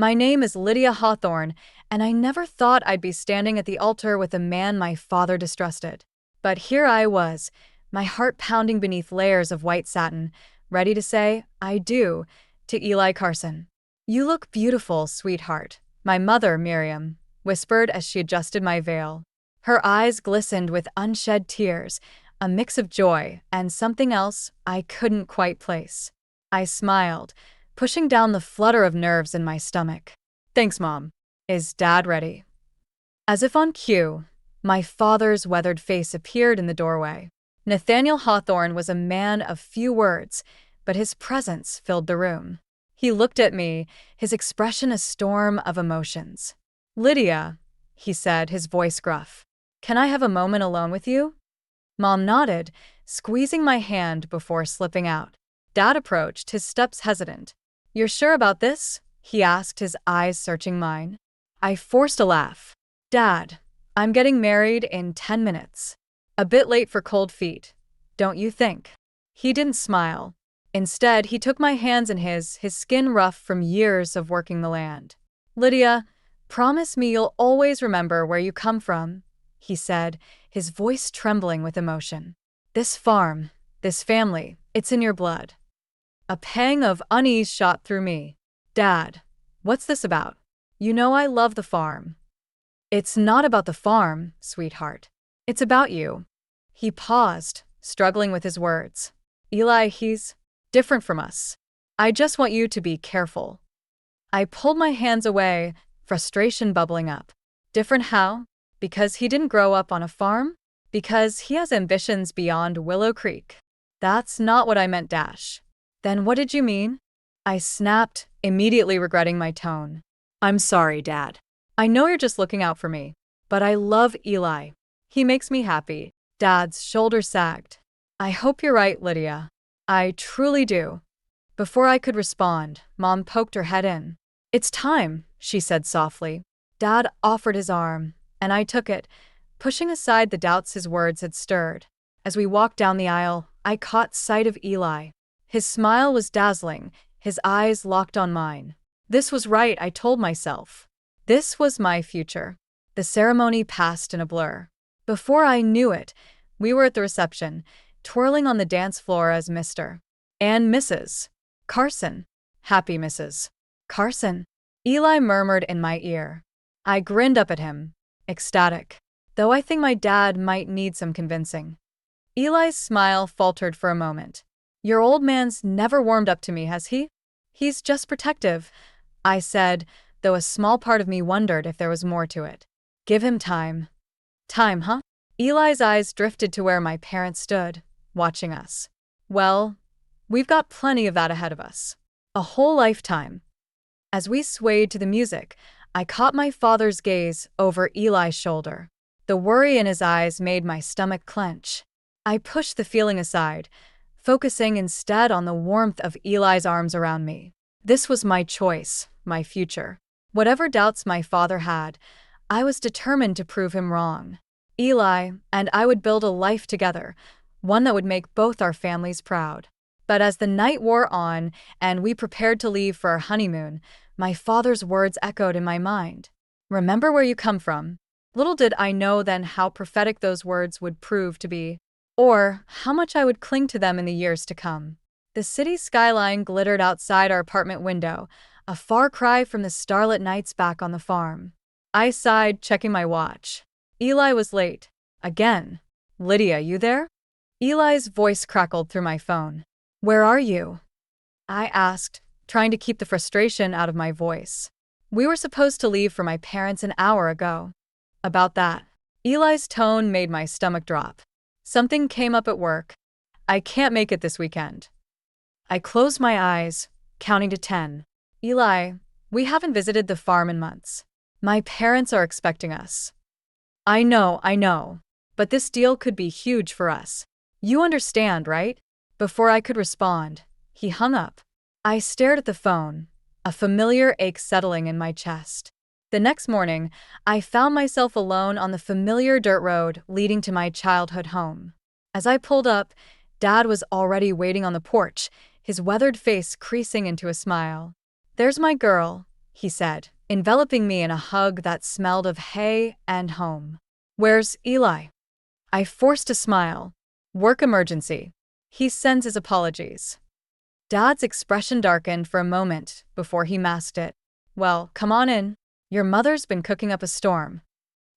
My name is Lydia Hawthorne, and I never thought I'd be standing at the altar with a man my father distrusted. But here I was, my heart pounding beneath layers of white satin, ready to say, I do, to Eli Carson. You look beautiful, sweetheart, my mother, Miriam, whispered as she adjusted my veil. Her eyes glistened with unshed tears, a mix of joy and something else I couldn't quite place. I smiled, pushing down the flutter of nerves in my stomach. Thanks, Mom. Is Dad ready? As if on cue, my father's weathered face appeared in the doorway. Nathaniel Hawthorne was a man of few words, but his presence filled the room. He looked at me, his expression a storm of emotions. Lydia, he said, his voice gruff. Can I have a moment alone with you? Mom nodded, squeezing my hand before slipping out. Dad approached, his steps hesitant. You're sure about this? He asked, his eyes searching mine. I forced a laugh. Dad, I'm getting married in 10 minutes. A bit late for cold feet, don't you think? He didn't smile. Instead, he took my hands in his skin rough from years of working the land. Lydia, promise me you'll always remember where you come from, he said, his voice trembling with emotion. This farm, this family, it's in your blood. A pang of unease shot through me. Dad, what's this about? You know I love the farm. It's not about the farm, sweetheart. It's about you. He paused, struggling with his words. Eli, he's different from us. I just want you to be careful. I pulled my hands away, frustration bubbling up. Different how? Because he didn't grow up on a farm? Because he has ambitions beyond Willow Creek? That's not what I meant, Dash. Then what did you mean? I snapped, immediately regretting my tone. I'm sorry, Dad. I know you're just looking out for me, but I love Eli. He makes me happy. Dad's shoulder sagged. I hope you're right, Lydia. I truly do. Before I could respond, Mom poked her head in. It's time, she said softly. Dad offered his arm, and I took it, pushing aside the doubts his words had stirred. As we walked down the aisle, I caught sight of Eli. His smile was dazzling, his eyes locked on mine. This was right, I told myself. This was my future. The ceremony passed in a blur. Before I knew it, we were at the reception, twirling on the dance floor as Mr. and Mrs. Carson. Happy Mrs. Carson, Eli murmured in my ear. I grinned up at him, ecstatic, though I think my dad might need some convincing. Eli's smile faltered for a moment. Your old man's never warmed up to me, has he? He's just protective, I said, though a small part of me wondered if there was more to it. Give him time. Time, huh? Eli's eyes drifted to where my parents stood, watching us. Well, we've got plenty of that ahead of us. A whole lifetime. As we swayed to the music, I caught my father's gaze over Eli's shoulder. The worry in his eyes made my stomach clench. I pushed the feeling aside, focusing instead on the warmth of Eli's arms around me. This was my choice, my future. Whatever doubts my father had, I was determined to prove him wrong. Eli and I would build a life together, one that would make both our families proud. But as the night wore on and we prepared to leave for our honeymoon, my father's words echoed in my mind. Remember where you come from. Little did I know then how prophetic those words would prove to be, or how much I would cling to them in the years to come. The city skyline glittered outside our apartment window, a far cry from the starlit nights back on the farm. I sighed, checking my watch. Eli was late. Again. Lydia, you there? Eli's voice crackled through my phone. Where are you? I asked, trying to keep the frustration out of my voice. We were supposed to leave for my parents an hour ago. About that. Eli's tone made my stomach drop. Something came up at work. I can't make it this weekend. I closed my eyes, counting to 10. Eli, we haven't visited the farm in months. My parents are expecting us. I know, but this deal could be huge for us. You understand, right? Before I could respond, he hung up. I stared at the phone, a familiar ache settling in my chest. The next morning, I found myself alone on the familiar dirt road leading to my childhood home. As I pulled up, Dad was already waiting on the porch, his weathered face creasing into a smile. There's my girl, he said, enveloping me in a hug that smelled of hay and home. Where's Eli? I forced a smile. Work emergency. He sends his apologies. Dad's expression darkened for a moment before he masked it. Well, come on in. Your mother's been cooking up a storm.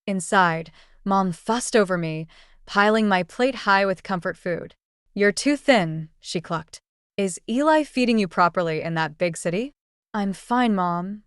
Inside, Mom fussed over me, piling my plate high with comfort food. You're too thin, she clucked. Is Eli feeding you properly in that big city? I'm fine, Mom.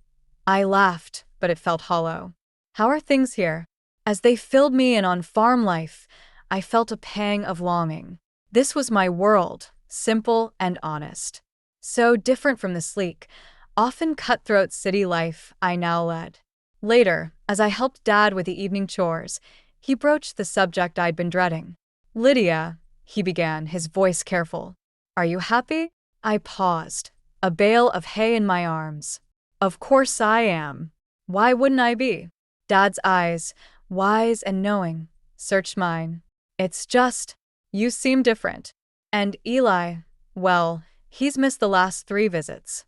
I laughed, but it felt hollow. How are things here? As they filled me in on farm life, I felt a pang of longing. This was my world, simple and honest. So different from the sleek, often cutthroat city life I now led. Later, as I helped Dad with the evening chores, he broached the subject I'd been dreading. Lydia, he began, his voice careful. Are you happy? I paused, a bale of hay in my arms. Of course I am. Why wouldn't I be? Dad's eyes, wise and knowing, searched mine. It's just, you seem different. And Eli, well, he's missed the last 3 visits.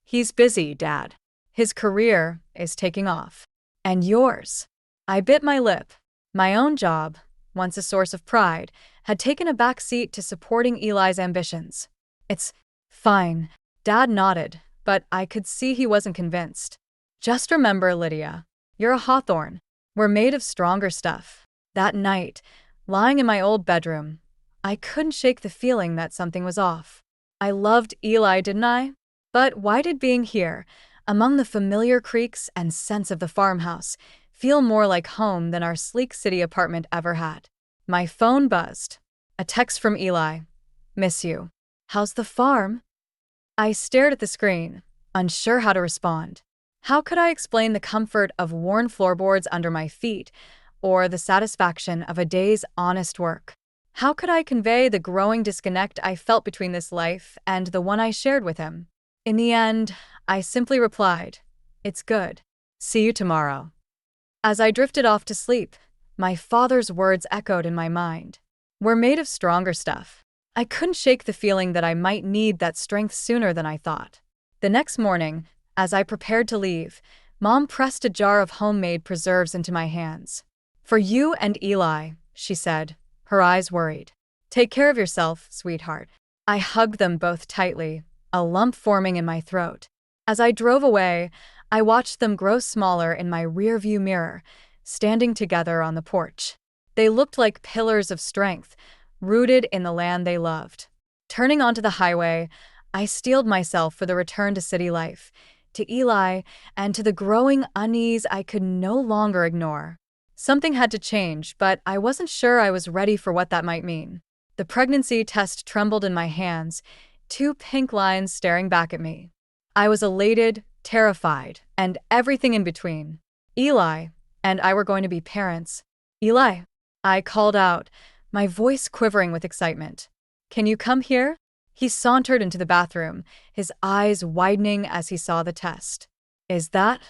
He's busy, Dad. His career is taking off. And yours? I bit my lip. My own job, once a source of pride, had taken a back seat to supporting Eli's ambitions. It's fine. Dad nodded, but I could see he wasn't convinced. Just remember, Lydia, you're a hawthorn. We're made of stronger stuff. That night, lying in my old bedroom, I couldn't shake the feeling that something was off. I loved Eli, didn't I? But why did being here, among the familiar creaks and scents of the farmhouse, feel more like home than our sleek city apartment ever had? My phone buzzed. A text from Eli. Miss you. How's the farm? I stared at the screen, unsure how to respond. How could I explain the comfort of worn floorboards under my feet, or the satisfaction of a day's honest work? How could I convey the growing disconnect I felt between this life and the one I shared with him? In the end, I simply replied, It's good. See you tomorrow. As I drifted off to sleep, my father's words echoed in my mind. We're made of stronger stuff. I couldn't shake the feeling that I might need that strength sooner than I thought. The next morning, as I prepared to leave, Mom pressed a jar of homemade preserves into my hands. For you and Eli, she said, her eyes worried. Take care of yourself, sweetheart. I hugged them both tightly, a lump forming in my throat. As I drove away, I watched them grow smaller in my rearview mirror, standing together on the porch. They looked like pillars of strength, rooted in the land they loved. Turning onto the highway, I steeled myself for the return to city life, to Eli, and to the growing unease I could no longer ignore. Something had to change, but I wasn't sure I was ready for what that might mean. The pregnancy test trembled in my hands, 2 pink lines staring back at me. I was elated, terrified, and everything in between. Eli and I were going to be parents. Eli, I called out, my voice quivering with excitement. Can you come here? He sauntered into the bathroom, his eyes widening as he saw the test. Is that?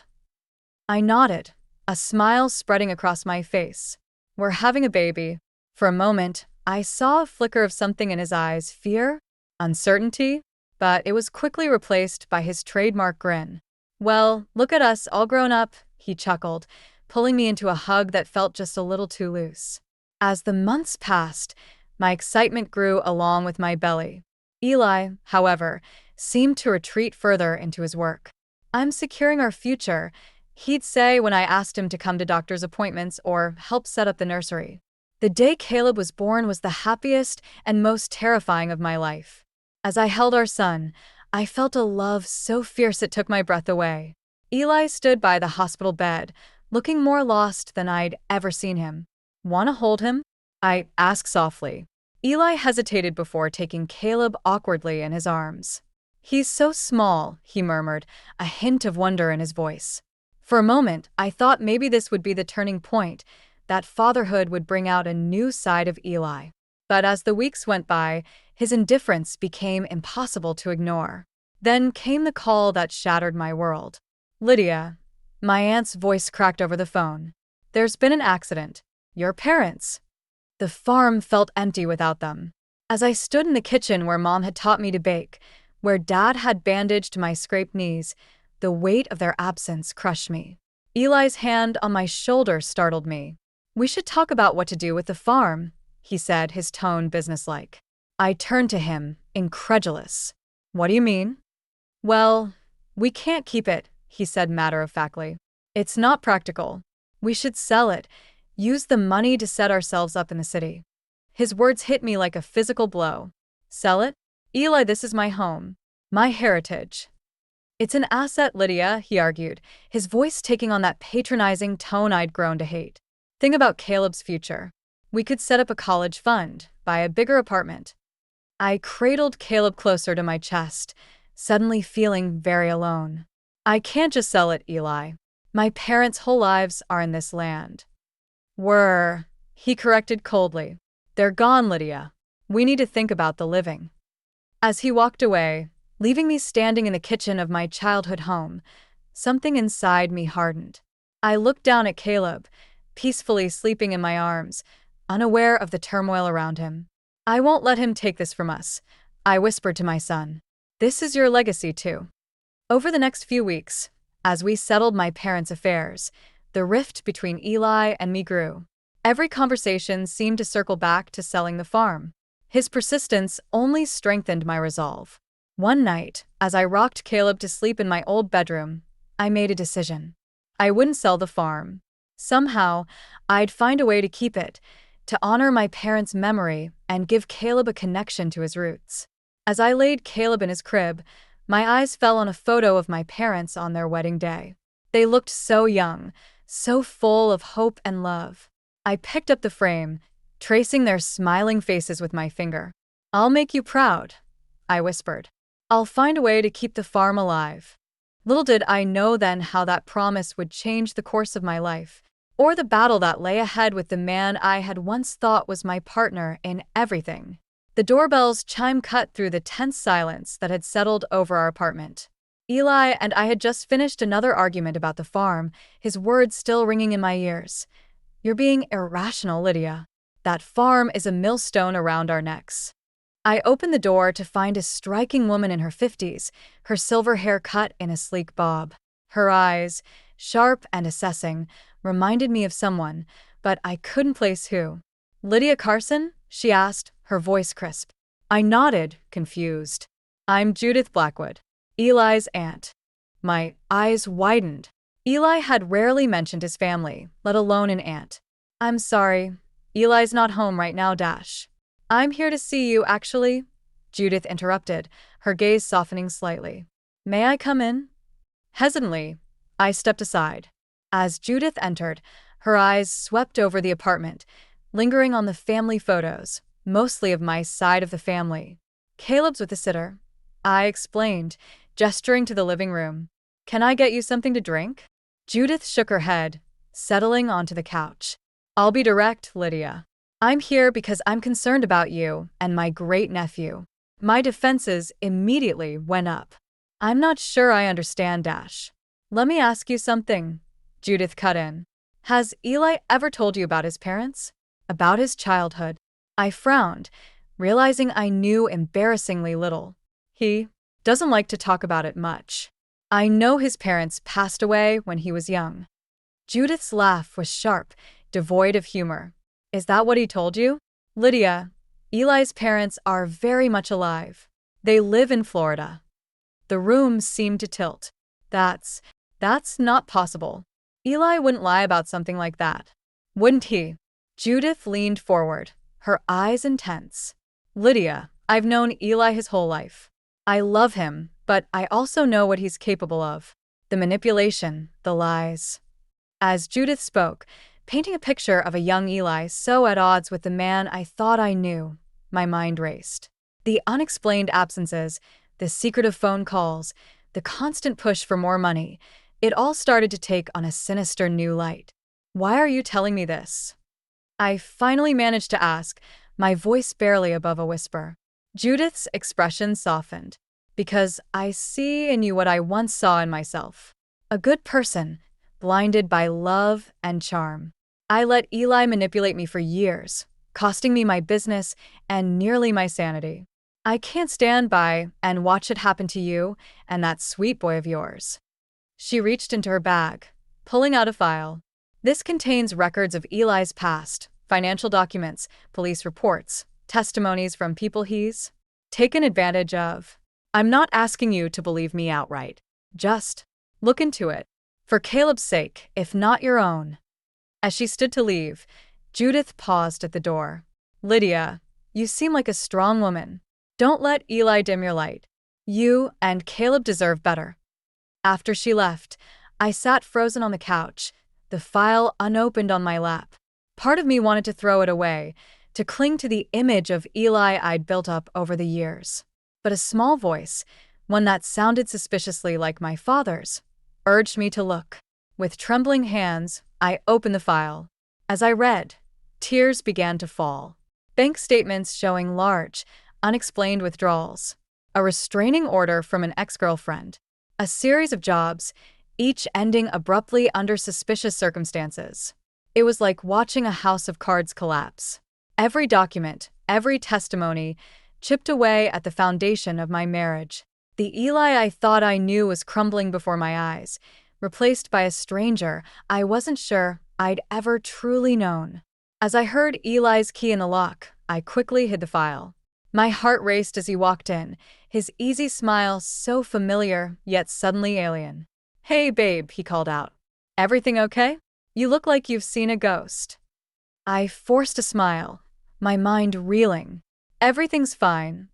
I nodded, a smile spreading across my face. We're having a baby. For a moment, I saw a flicker of something in his eyes, fear, uncertainty, but it was quickly replaced by his trademark grin. Well, look at us, all grown up, he chuckled, pulling me into a hug that felt just a little too loose. As the months passed, my excitement grew along with my belly. Eli, however, seemed to retreat further into his work. I'm securing our future, he'd say when I asked him to come to doctor's appointments or help set up the nursery. The day Caleb was born was the happiest and most terrifying of my life. As I held our son, I felt a love so fierce it took my breath away. Eli stood by the hospital bed, looking more lost than I'd ever seen him. Want to hold him? I asked softly. Eli hesitated before taking Caleb awkwardly in his arms. He's so small, he murmured, a hint of wonder in his voice. For a moment, I thought maybe this would be the turning point, that fatherhood would bring out a new side of Eli. But as the weeks went by, his indifference became impossible to ignore. Then came the call that shattered my world. Lydia. My aunt's voice cracked over the phone. There's been an accident. Your parents. The farm felt empty without them. As I stood in the kitchen where Mom had taught me to bake, where Dad had bandaged my scraped knees, The weight of their absence crushed me. Eli's hand on my shoulder startled me. "We should talk about what to do with the farm," he said, his tone businesslike. I turned to him, incredulous. "What do you mean?" "Well, we can't keep it," he said matter-of-factly. "It's not practical. We should sell it, use the money to set ourselves up in the city." His words hit me like a physical blow. "Sell it? Eli, this is my home. My heritage." "It's an asset, Lydia," he argued, his voice taking on that patronizing tone I'd grown to hate. "Think about Caleb's future. We could set up a college fund, buy a bigger apartment." I cradled Caleb closer to my chest, suddenly feeling very alone. "I can't just sell it, Eli. My parents' whole lives are in this land." "Were," he corrected coldly. "They're gone, Lydia. We need to think about the living." As he walked away, leaving me standing in the kitchen of my childhood home, something inside me hardened. I looked down at Caleb, peacefully sleeping in my arms, unaware of the turmoil around him. "I won't let him take this from us," I whispered to my son. "This is your legacy, too." Over the next few weeks, as we settled my parents' affairs, the rift between Eli and me grew. Every conversation seemed to circle back to selling the farm. His persistence only strengthened my resolve. One night, as I rocked Caleb to sleep in my old bedroom, I made a decision. I wouldn't sell the farm. Somehow, I'd find a way to keep it, to honor my parents' memory and give Caleb a connection to his roots. As I laid Caleb in his crib, my eyes fell on a photo of my parents on their wedding day. They looked so young, so full of hope and love. I picked up the frame, tracing their smiling faces with my finger. "I'll make you proud," I whispered. "I'll find a way to keep the farm alive." Little did I know then how that promise would change the course of my life, or the battle that lay ahead with the man I had once thought was my partner in everything. The doorbell's chime cut through the tense silence that had settled over our apartment. Eli and I had just finished another argument about the farm, his words still ringing in my ears. "You're being irrational, Lydia. That farm is a millstone around our necks." I opened the door to find a striking woman in her 50s, her silver hair cut in a sleek bob. Her eyes, sharp and assessing, reminded me of someone, but I couldn't place who. "Lydia Carson?" she asked, her voice crisp. I nodded, confused. "I'm Judith Blackwood, Eli's aunt." My eyes widened. Eli had rarely mentioned his family, let alone an aunt. "I'm sorry. Eli's not home right now, Dash." "I'm here to see you, actually," Judith interrupted, her gaze softening slightly. "May I come in?" Hesitantly, I stepped aside. As Judith entered, her eyes swept over the apartment, lingering on the family photos, mostly of my side of the family. "Caleb's with the sitter," I explained, gesturing to the living room. "Can I get you something to drink?" Judith shook her head, settling onto the couch. "I'll be direct, Lydia. I'm here because I'm concerned about you and my great-nephew." My defenses immediately went up. "I'm not sure I understand, Dash." "Let me ask you something," Judith cut in. "Has Eli ever told you about his parents? About his childhood?" I frowned, realizing I knew embarrassingly little. "He doesn't like to talk about it much. I know his parents passed away when he was young." Judith's laugh was sharp, devoid of humor. "Is that what he told you?" "Lydia, Eli's parents are very much alive. They live in Florida." The room seemed to tilt. That's not possible. Eli wouldn't lie about something like that. Wouldn't he?" Judith leaned forward, her eyes intense. "Lydia, I've known Eli his whole life. I love him, but I also know what he's capable of. The manipulation, the lies." As Judith spoke, painting a picture of a young Eli so at odds with the man I thought I knew, my mind raced. The unexplained absences, the secretive phone calls, the constant push for more money, it all started to take on a sinister new light. "Why are you telling me this?" I finally managed to ask, my voice barely above a whisper. Judith's expression softened. "Because I see in you what I once saw in myself. A good person, blinded by love and charm. I let Eli manipulate me for years, costing me my business and nearly my sanity. I can't stand by and watch it happen to you and that sweet boy of yours." She reached into her bag, pulling out a file. This contains records of Eli's past, financial documents, police reports, testimonies from people he's taken advantage of. I'm not asking you to believe me outright. Just look into it. For Caleb's sake, if not your own. As she stood to leave, Judith paused at the door. Lydia, you seem like a strong woman. Don't let Eli dim your light. You and Caleb deserve better. After she left, I sat frozen on the couch, the file unopened on my lap. Part of me wanted to throw it away, to cling to the image of Eli I'd built up over the years. But a small voice, one that sounded suspiciously like my father's, urged me to look. With trembling hands, I opened the file. As I read, tears began to fall. Bank statements showing large, unexplained withdrawals. A restraining order from an ex-girlfriend. A series of jobs, each ending abruptly under suspicious circumstances. It was like watching a house of cards collapse. Every document, every testimony, chipped away at the foundation of my marriage. The Eli I thought I knew was crumbling before my eyes, replaced by a stranger I wasn't sure I'd ever truly known. As I heard Eli's key in the lock, I quickly hid the file. My heart raced as he walked in, his easy smile so familiar yet suddenly alien. Hey babe, he called out. Everything okay? You look like you've seen a ghost. I forced a smile, my mind reeling. Everything's fine.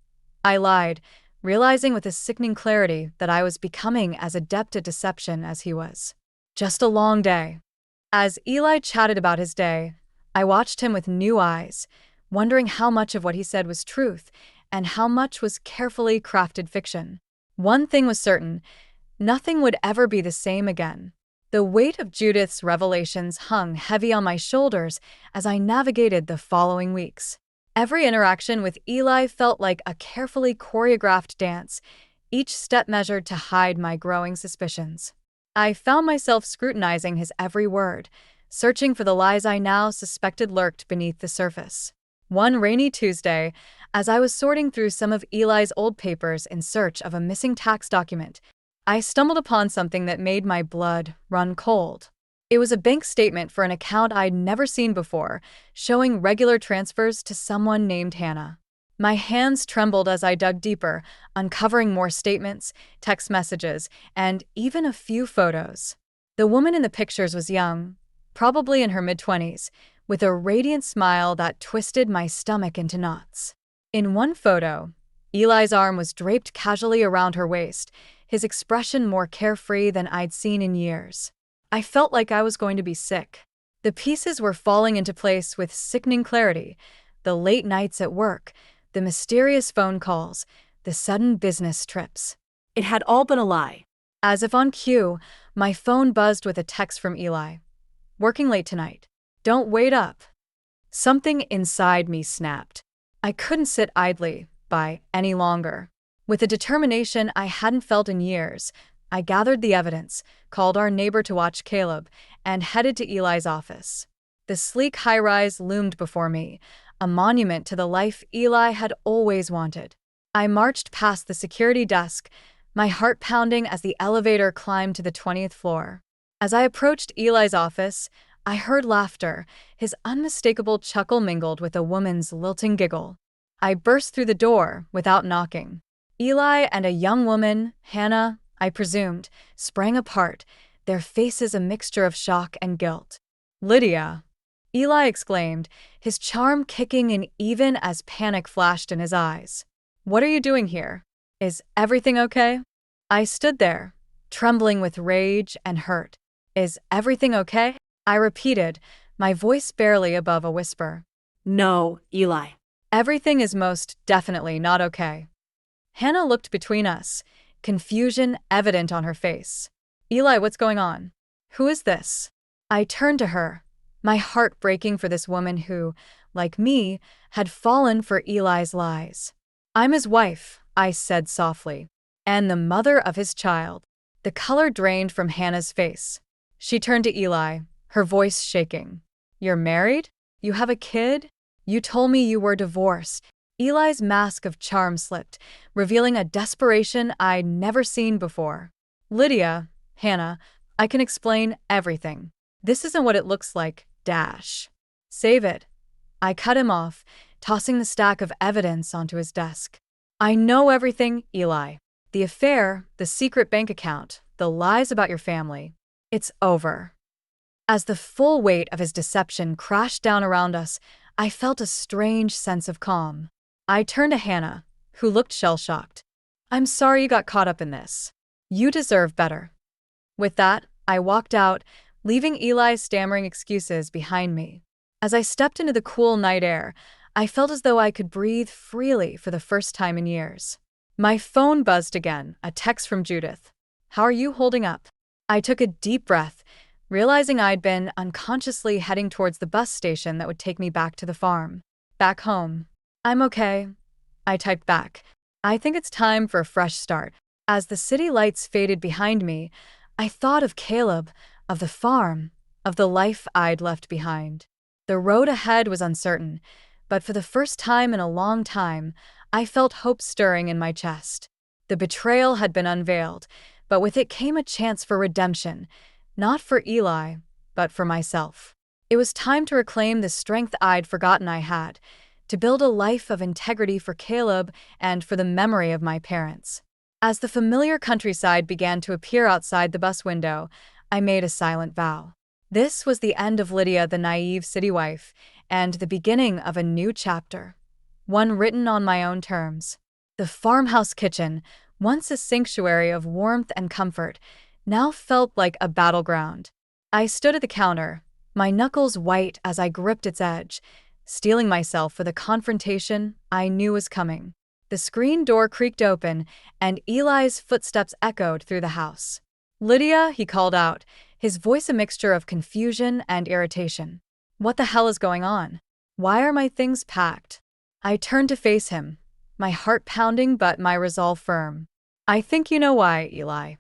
I lied, realizing with a sickening clarity that I was becoming as adept at deception as he was. Just a long day. As Eli chatted about his day, I watched him with new eyes, wondering how much of what he said was truth and how much was carefully crafted fiction. One thing was certain, nothing would ever be the same again. The weight of Judith's revelations hung heavy on my shoulders as I navigated the following weeks. Every interaction with Eli felt like a carefully choreographed dance, each step measured to hide my growing suspicions. I found myself scrutinizing his every word, searching for the lies I now suspected lurked beneath the surface. One rainy Tuesday, as I was sorting through some of Eli's old papers in search of a missing tax document, I stumbled upon something that made my blood run cold. It was a bank statement for an account I'd never seen before, showing regular transfers to someone named Hannah. My hands trembled as I dug deeper, uncovering more statements, text messages, and even a few photos. The woman in the pictures was young, probably in her mid-20s, with a radiant smile that twisted my stomach into knots. In one photo, Eli's arm was draped casually around her waist, his expression more carefree than I'd seen in years. I felt like I was going to be sick. The pieces were falling into place with sickening clarity. The late nights at work, the mysterious phone calls, the sudden business trips. It had all been a lie. As if on cue, my phone buzzed with a text from Eli. Working late tonight. Don't wait up. Something inside me snapped. I couldn't sit idly by any longer. With a determination I hadn't felt in years, I gathered the evidence, called our neighbor to watch Caleb, and headed to Eli's office. The sleek high-rise loomed before me, a monument to the life Eli had always wanted. I marched past the security desk, my heart pounding as the elevator climbed to the 20th floor. As I approached Eli's office, I heard laughter, his unmistakable chuckle mingled with a woman's lilting giggle. I burst through the door without knocking. Eli and a young woman, Hannah, I presumed, sprang apart, their faces a mixture of shock and guilt. Lydia, Eli exclaimed, his charm kicking in even as panic flashed in his eyes. What are you doing here? Is everything okay? I stood there, trembling with rage and hurt. Is everything okay? I repeated, my voice barely above a whisper. No, Eli. Everything is most definitely not okay. Hannah looked between us, confusion evident on her face. Eli, what's going on? Who is this? I turned to her, my heart breaking for this woman who, like me, had fallen for Eli's lies. I'm his wife, I said softly, and the mother of his child. The color drained from Hannah's face. She turned to Eli, her voice shaking. You're married? You have a kid? You told me you were divorced. Eli's mask of charm slipped, revealing a desperation I'd never seen before. Lydia, Hannah, I can explain everything. This isn't what it looks like, dash. Save it. I cut him off, tossing the stack of evidence onto his desk. I know everything, Eli. The affair, the secret bank account, the lies about your family. It's over. As the full weight of his deception crashed down around us, I felt a strange sense of calm. I turned to Hannah, who looked shell-shocked. I'm sorry you got caught up in this. You deserve better. With that, I walked out, leaving Eli's stammering excuses behind me. As I stepped into the cool night air, I felt as though I could breathe freely for the first time in years. My phone buzzed again, a text from Judith. How are you holding up? I took a deep breath, realizing I'd been unconsciously heading towards the bus station that would take me back to the farm. Back home. I'm okay. I typed back. I think it's time for a fresh start. As the city lights faded behind me, I thought of Caleb, of the farm, of the life I'd left behind. The road ahead was uncertain, but for the first time in a long time, I felt hope stirring in my chest. The betrayal had been unveiled, but with it came a chance for redemption, not for Eli, but for myself. It was time to reclaim the strength I'd forgotten I had, to build a life of integrity for Caleb and for the memory of my parents. As the familiar countryside began to appear outside the bus window, I made a silent vow. This was the end of Lydia, the naive city wife, and the beginning of a new chapter, one written on my own terms. The farmhouse kitchen, once a sanctuary of warmth and comfort, now felt like a battleground. I stood at the counter, my knuckles white as I gripped its edge, steeling myself for the confrontation I knew was coming. The screen door creaked open, and Eli's footsteps echoed through the house. Lydia, he called out, his voice a mixture of confusion and irritation. What the hell is going on? Why are my things packed? I turned to face him, my heart pounding but my resolve firm. I think you know why, Eli.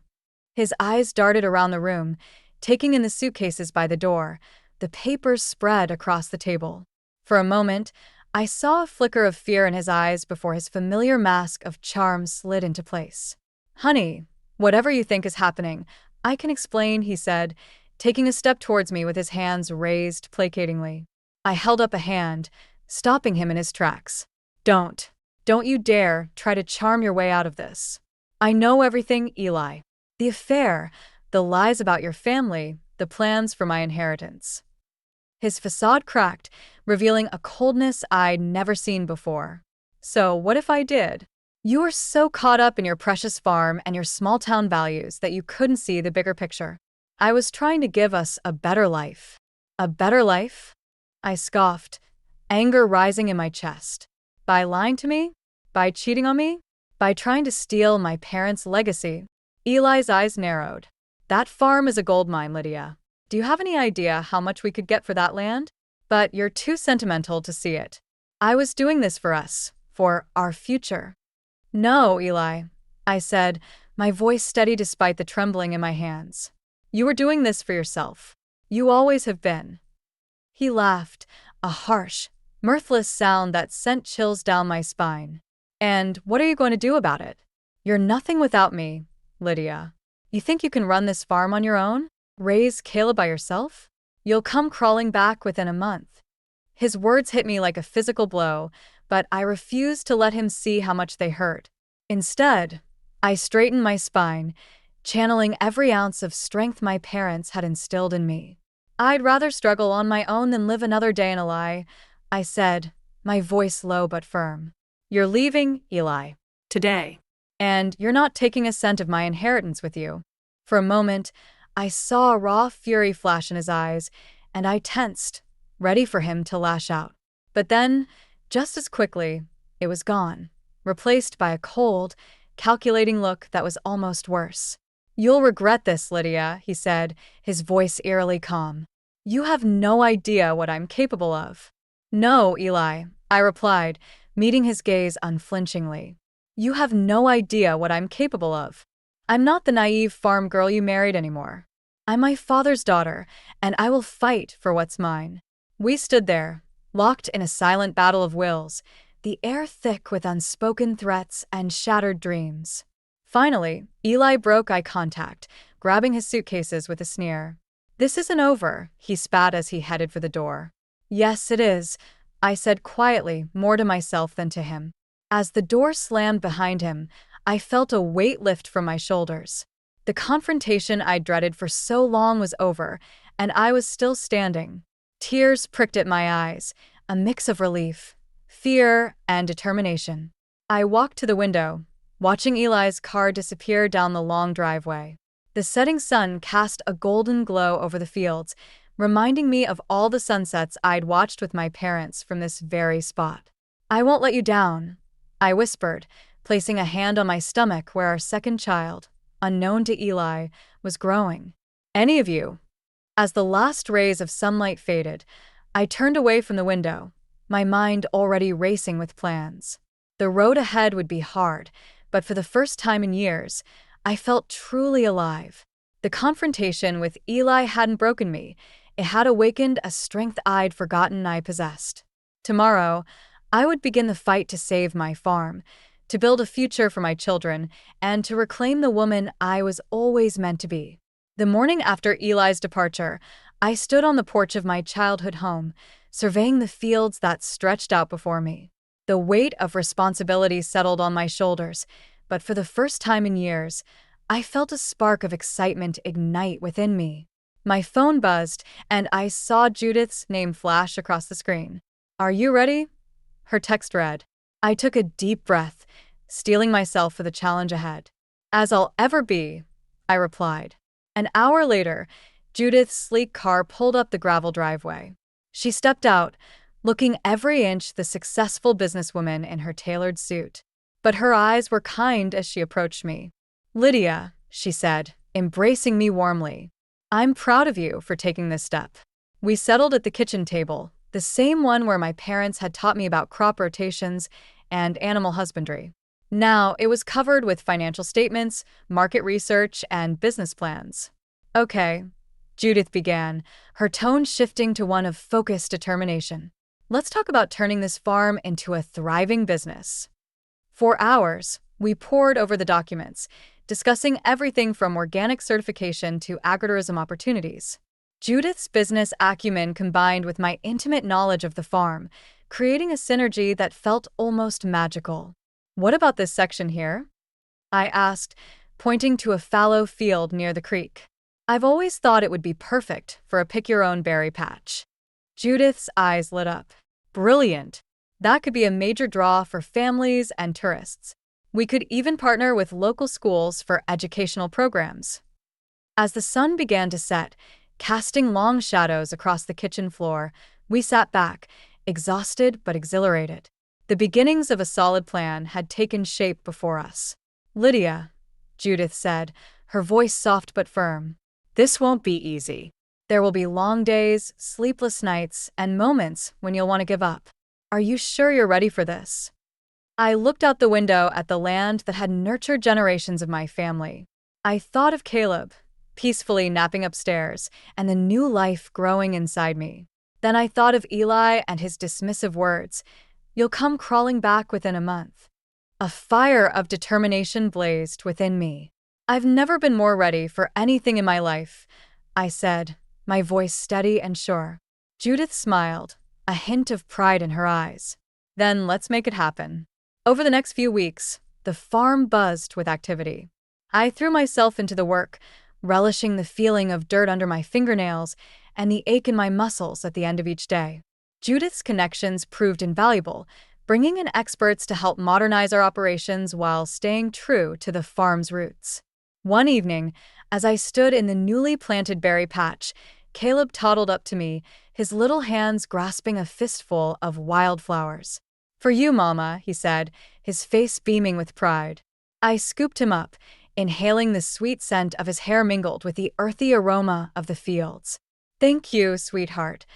His eyes darted around the room, taking in the suitcases by the door, the papers spread across the table. For a moment, I saw a flicker of fear in his eyes before his familiar mask of charm slid into place. Honey, whatever you think is happening, I can explain, he said, taking a step towards me with his hands raised placatingly. I held up a hand, stopping him in his tracks. Don't you dare try to charm your way out of this. I know everything, Eli. The affair, the lies about your family, the plans for my inheritance. His facade cracked, revealing a coldness I'd never seen before. So what if I did? You were so caught up in your precious farm and your small-town values that you couldn't see the bigger picture. I was trying to give us a better life. A better life? I scoffed, anger rising in my chest. By lying to me? By cheating on me? By trying to steal my parents' legacy? Eli's eyes narrowed. That farm is a gold mine, Lydia. Do you have any idea how much we could get for that land? But you're too sentimental to see it. I was doing this for us, for our future. No, Eli, I said, my voice steady despite the trembling in my hands. You were doing this for yourself. You always have been. He laughed, a harsh, mirthless sound that sent chills down my spine. And what are you going to do about it? You're nothing without me, Lydia. You think you can run this farm on your own? Raise Caleb by yourself? You'll come crawling back within a month. His words hit me like a physical blow, but I refused to let him see how much they hurt. Instead, I straightened my spine, channeling every ounce of strength my parents had instilled in me. I'd rather struggle on my own than live another day in a lie, I said, my voice low but firm. You're leaving, Eli. Today. And you're not taking a cent of my inheritance with you. For a moment, I saw a raw fury flash in his eyes, and I tensed, ready for him to lash out. But then, just as quickly, it was gone, replaced by a cold, calculating look that was almost worse. You'll regret this, Lydia, he said, his voice eerily calm. You have no idea what I'm capable of. No, Eli, I replied, meeting his gaze unflinchingly. You have no idea what I'm capable of. I'm not the naive farm girl you married anymore. I'm my father's daughter, and I will fight for what's mine. We stood there, locked in a silent battle of wills, the air thick with unspoken threats and shattered dreams. Finally, Eli broke eye contact, grabbing his suitcases with a sneer. "This isn't over," he spat as he headed for the door. "Yes, it is," I said quietly, more to myself than to him. As the door slammed behind him, I felt a weight lift from my shoulders. The confrontation I dreaded for so long was over, and I was still standing. Tears pricked at my eyes, a mix of relief, fear, and determination. I walked to the window, watching Eli's car disappear down the long driveway. The setting sun cast a golden glow over the fields, reminding me of all the sunsets I'd watched with my parents from this very spot. "I won't let you down," I whispered, placing a hand on my stomach where our second child, unknown to Eli, was growing. "Any of you." As the last rays of sunlight faded, I turned away from the window, my mind already racing with plans. The road ahead would be hard, but for the first time in years, I felt truly alive. The confrontation with Eli hadn't broken me. It had awakened a strength I'd forgotten I possessed. Tomorrow, I would begin the fight to save my farm, to build a future for my children, and to reclaim the woman I was always meant to be. The morning after Eli's departure, I stood on the porch of my childhood home, surveying the fields that stretched out before me. The weight of responsibility settled on my shoulders, but for the first time in years, I felt a spark of excitement ignite within me. My phone buzzed, and I saw Judith's name flash across the screen. "Are you ready?" her text read. I took a deep breath, steeling myself for the challenge ahead. "As I'll ever be," I replied. An hour later, Judith's sleek car pulled up the gravel driveway. She stepped out, looking every inch the successful businesswoman in her tailored suit. But her eyes were kind as she approached me. "Lydia," she said, embracing me warmly, "I'm proud of you for taking this step." We settled at the kitchen table, the same one where my parents had taught me about crop rotations and animal husbandry. Now it was covered with financial statements, market research, and business plans. "Okay," Judith began, her tone shifting to one of focused determination. "Let's talk about turning this farm into a thriving business." For hours, we pored over the documents, discussing everything from organic certification to agritourism opportunities. Judith's business acumen combined with my intimate knowledge of the farm, creating a synergy that felt almost magical. "What about this section here?" I asked, pointing to a fallow field near the creek. "I've always thought it would be perfect for a pick-your-own-berry patch." Judith's eyes lit up. "Brilliant! That could be a major draw for families and tourists. We could even partner with local schools for educational programs." As the sun began to set, casting long shadows across the kitchen floor, we sat back, exhausted but exhilarated. The beginnings of a solid plan had taken shape before us. "Lydia," Judith said, her voice soft but firm, "this won't be easy. There will be long days, sleepless nights, and moments when you'll want to give up. Are you sure you're ready for this?" I looked out the window at the land that had nurtured generations of my family. I thought of Caleb, peacefully napping upstairs, and the new life growing inside me. Then I thought of Eli and his dismissive words, "You'll come crawling back within a month." A fire of determination blazed within me. "I've never been more ready for anything in my life," I said, my voice steady and sure. Judith smiled, a hint of pride in her eyes. "Then let's make it happen." Over the next few weeks, the farm buzzed with activity. I threw myself into the work, relishing the feeling of dirt under my fingernails and the ache in my muscles at the end of each day. Judith's connections proved invaluable, bringing in experts to help modernize our operations while staying true to the farm's roots. One evening, as I stood in the newly planted berry patch, Caleb toddled up to me, his little hands grasping a fistful of wildflowers. "For you, Mama," he said, his face beaming with pride. I scooped him up, inhaling the sweet scent of his hair mingled with the earthy aroma of the fields. "Thank you, sweetheart,"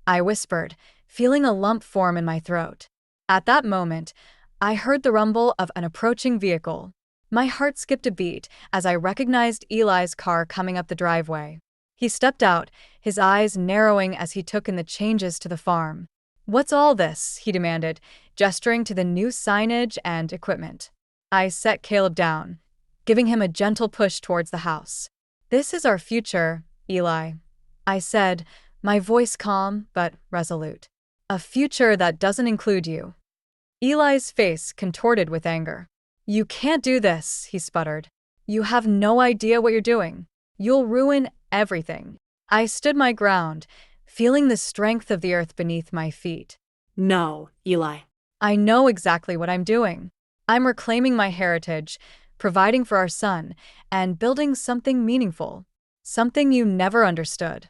I whispered, feeling a lump form in my throat. At that moment, I heard the rumble of an approaching vehicle. My heart skipped a beat as I recognized Eli's car coming up the driveway. He stepped out, his eyes narrowing as he took in the changes to the farm. "What's all this?" he demanded, gesturing to the new signage and equipment. I set Caleb down, giving him a gentle push towards the house. This is our future, Eli, I said, my voice calm but resolute. A future that doesn't include you. Eli's face contorted with anger. You can't do this, he sputtered. You have no idea what you're doing. You'll ruin everything. I stood my ground, feeling the strength of the earth beneath my feet. No, Eli. I know exactly what I'm doing. I'm reclaiming my heritage, providing for our son, and building something meaningful. Something you never understood.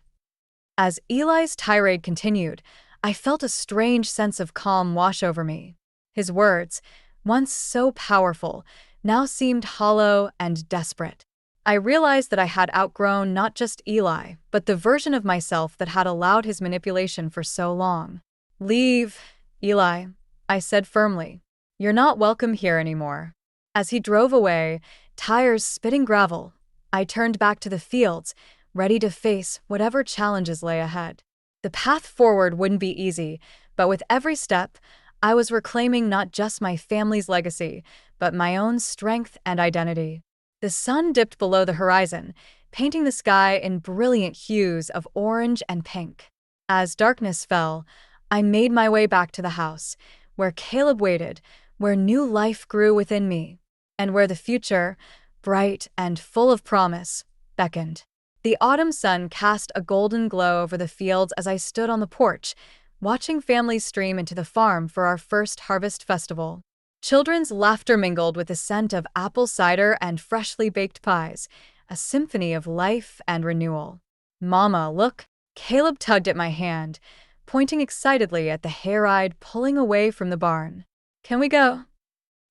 As Eli's tirade continued, I felt a strange sense of calm wash over me. His words, once so powerful, now seemed hollow and desperate. I realized that I had outgrown not just Eli, but the version of myself that had allowed his manipulation for so long. Leave, Eli, I said firmly. You're not welcome here anymore. As he drove away, tires spitting gravel, I turned back to the fields, ready to face whatever challenges lay ahead. The path forward wouldn't be easy, but with every step, I was reclaiming not just my family's legacy, but my own strength and identity. The sun dipped below the horizon, painting the sky in brilliant hues of orange and pink. As darkness fell, I made my way back to the house, where Caleb waited, where new life grew within me, and where the future, bright and full of promise, beckoned. The autumn sun cast a golden glow over the fields as I stood on the porch, watching families stream into the farm for our first harvest festival. Children's laughter mingled with the scent of apple cider and freshly baked pies, a symphony of life and renewal. Mama, look! Caleb tugged at my hand, pointing excitedly at the hayride pulling away from the barn. Can we go?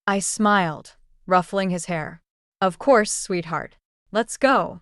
I smiled, ruffling his hair. Of course, sweetheart. Let's go.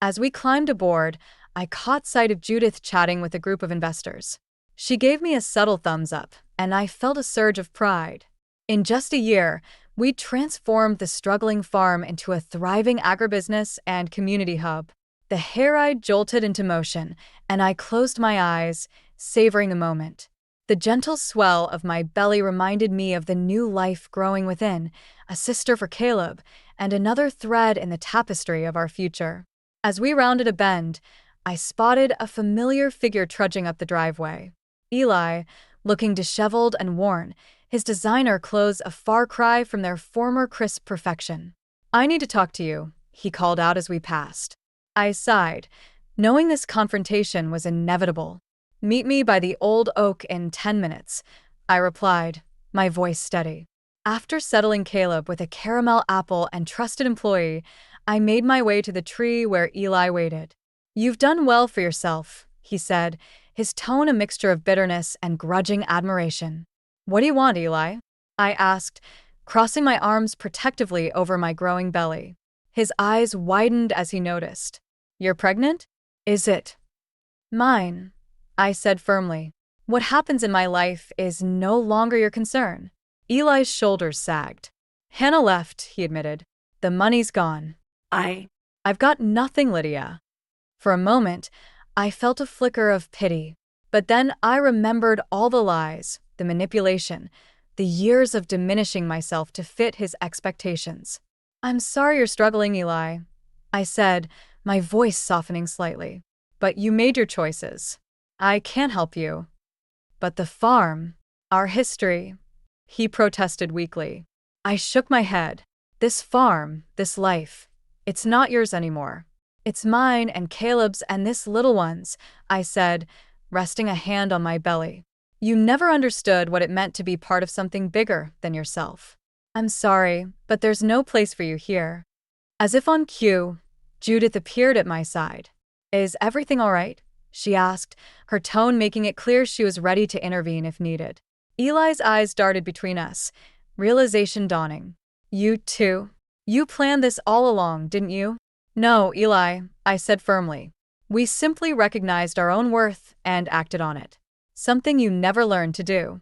As we climbed aboard, I caught sight of Judith chatting with a group of investors. She gave me a subtle thumbs up, and I felt a surge of pride. In just a year, we transformed the struggling farm into a thriving agribusiness and community hub. The hayride jolted into motion, and I closed my eyes, savoring the moment. The gentle swell of my belly reminded me of the new life growing within, a sister for Caleb, and another thread in the tapestry of our future. As we rounded a bend, I spotted a familiar figure trudging up the driveway. Eli, looking disheveled and worn, his designer clothes a far cry from their former crisp perfection. I need to talk to you, he called out as we passed. I sighed, knowing this confrontation was inevitable. Meet me by the old oak in 10 minutes, I replied, my voice steady. After settling Caleb with a caramel apple and trusted employee, I made my way to the tree where Eli waited. You've done well for yourself, he said, his tone a mixture of bitterness and grudging admiration. What do you want, Eli? I asked, crossing my arms protectively over my growing belly. His eyes widened as he noticed. You're pregnant? Is it mine? I said firmly. What happens in my life is no longer your concern. Eli's shoulders sagged. Hannah left, he admitted. The money's gone. I've got nothing, Lydia. For a moment, I felt a flicker of pity, but then I remembered all the lies, the manipulation, the years of diminishing myself to fit his expectations. I'm sorry you're struggling, Eli, I said, my voice softening slightly. But you made your choices. I can't help you. But the farm, our history, he protested weakly. I shook my head. This farm, this life, it's not yours anymore. It's mine and Caleb's and this little one's, I said, resting a hand on my belly. You never understood what it meant to be part of something bigger than yourself. I'm sorry, but there's no place for you here. As if on cue, Judith appeared at my side. Is everything all right? She asked, her tone making it clear she was ready to intervene if needed. Eli's eyes darted between us, realization dawning. You too? You planned this all along, didn't you? No, Eli, I said firmly. We simply recognized our own worth and acted on it. Something you never learned to do.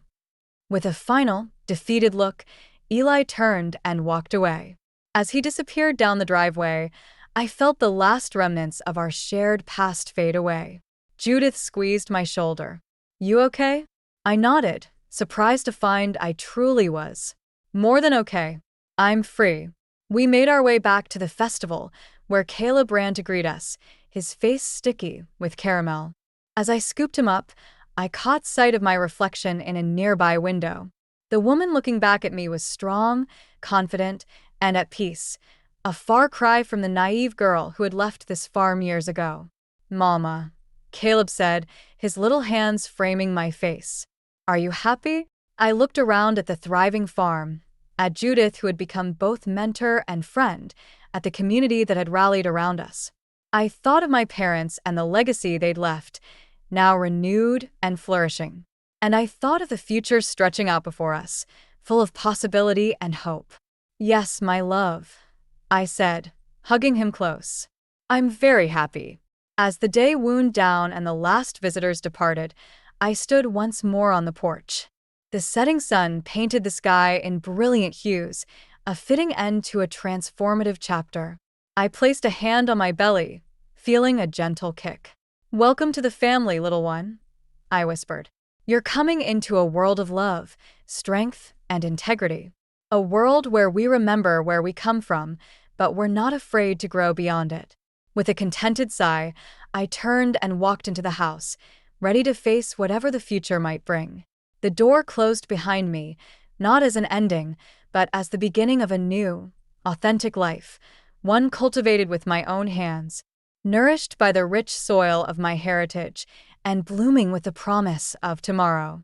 With a final, defeated look, Eli turned and walked away. As he disappeared down the driveway, I felt the last remnants of our shared past fade away. Judith squeezed my shoulder. You okay? I nodded, surprised to find I truly was. More than okay. I'm free. We made our way back to the festival, where Caleb ran to greet us, his face sticky with caramel. As I scooped him up, I caught sight of my reflection in a nearby window. The woman looking back at me was strong, confident, and at peace, a far cry from the naive girl who had left this farm years ago. "Mama," Caleb said, his little hands framing my face. "Are you happy?" I looked around at the thriving farm, at Judith, who had become both mentor and friend, at the community that had rallied around us. I thought of my parents and the legacy they'd left, now renewed and flourishing. And I thought of the future stretching out before us, full of possibility and hope. "Yes, my love," I said, hugging him close. "I'm very happy." As the day wound down and the last visitors departed, I stood once more on the porch. The setting sun painted the sky in brilliant hues, a fitting end to a transformative chapter. I placed a hand on my belly, feeling a gentle kick. "Welcome to the family, little one," I whispered. "You're coming into a world of love, strength, and integrity. A world where we remember where we come from, but we're not afraid to grow beyond it." With a contented sigh, I turned and walked into the house, ready to face whatever the future might bring. The door closed behind me, not as an ending, but as the beginning of a new, authentic life, one cultivated with my own hands, nourished by the rich soil of my heritage, and blooming with the promise of tomorrow.